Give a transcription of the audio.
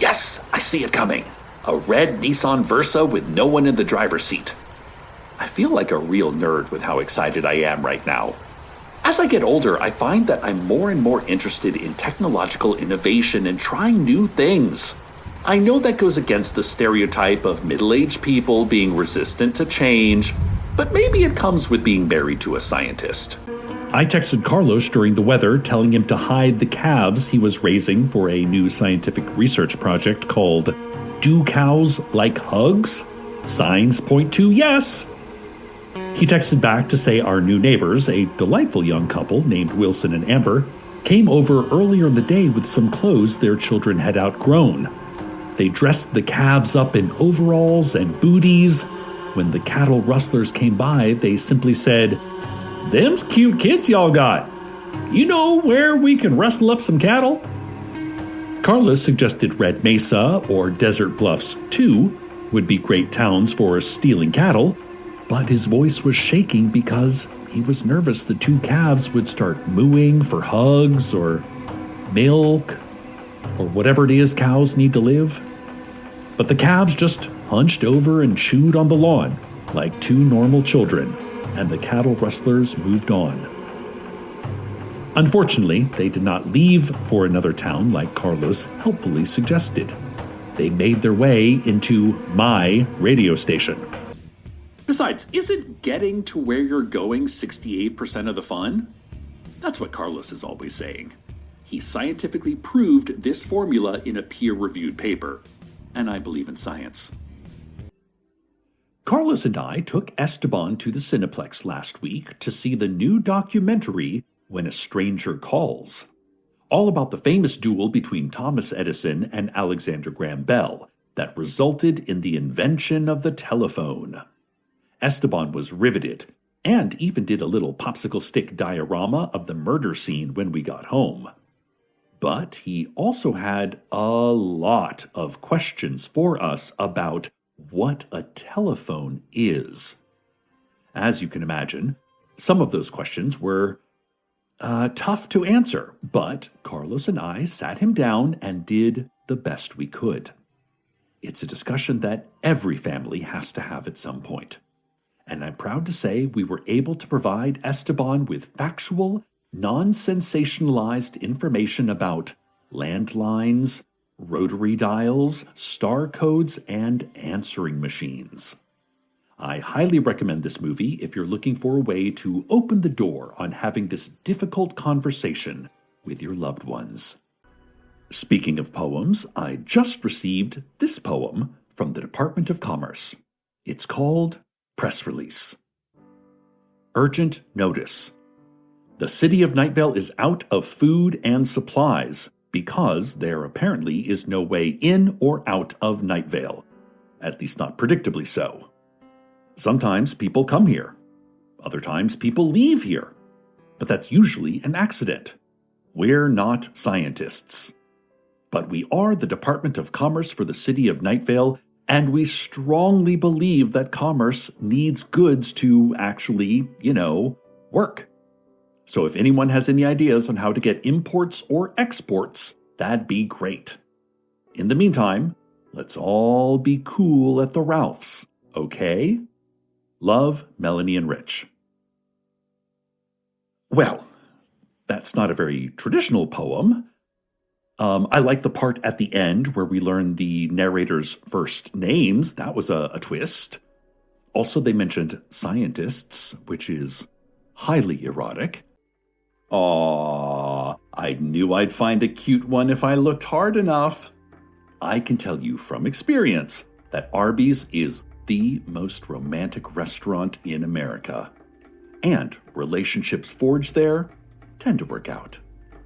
Yes, I see it coming. A red Nissan Versa with no one in the driver's seat. I feel like a real nerd with how excited I am right now. As I get older, I find that I'm more and more interested in technological innovation and trying new things. I know that goes against the stereotype of middle-aged people being resistant to change, but maybe it comes with being married to a scientist. I texted Carlos during the weather, telling him to hide the calves he was raising for a new scientific research project called Do Cows Like Hugs? Signs point to yes. He texted back to say our new neighbors, a delightful young couple named Wilson and Amber, came over earlier in the day with some clothes their children had outgrown. They dressed the calves up in overalls and booties. When the cattle rustlers came by, they simply said, "Them's cute kids y'all got. You know where we can rustle up some cattle?" Carlos suggested Red Mesa or Desert Bluffs, too, would be great towns for stealing cattle, but his voice was shaking because he was nervous the two calves would start mooing for hugs or milk or whatever it is cows need to live. But the calves just hunched over and chewed on the lawn like two normal children, and the cattle rustlers moved on. Unfortunately, they did not leave for another town like Carlos helpfully suggested. They made their way into my radio station. Besides, isn't getting to where you're going 68% of the fun? That's what Carlos is always saying. He scientifically proved this formula in a peer-reviewed paper, and I believe in science. Carlos and I took Esteban to the Cineplex last week to see the new documentary When a Stranger Calls, all about the famous duel between Thomas Edison and Alexander Graham Bell that resulted in the invention of the telephone. Esteban was riveted, and even did a little popsicle stick diorama of the murder scene when we got home. But he also had a lot of questions for us about what a telephone is. As you can imagine, some of those questions were tough to answer, but Carlos and I sat him down and did the best we could. It's a discussion that every family has to have at some point. And I'm proud to say we were able to provide Esteban with factual, non-sensationalized information about landlines, rotary dials, star codes, and answering machines. I highly recommend this movie if you're looking for a way to open the door on having this difficult conversation with your loved ones. Speaking of poems, I just received this poem from the Department of Commerce. It's called Press Release. Urgent notice. The city of Night Vale is out of food and supplies because there apparently is no way in or out of Night Vale, at least not predictably so. Sometimes people come here. Other times people leave here. But that's usually an accident. We're not scientists. But we are the Department of Commerce for the city of Night Vale, and we strongly believe that commerce needs goods to actually, work. So if anyone has any ideas on how to get imports or exports, that'd be great. In the meantime, let's all be cool at the Ralphs, okay? Love, Melanie and Rich. Well, that's not a very traditional poem. I like the part at the end where we learn the narrator's first names. That was a twist. Also, they mentioned scientists, which is highly erotic. Aww, I knew I'd find a cute one if I looked hard enough. I can tell you from experience that Arby's is the most romantic restaurant in America. And relationships forged there tend to work out.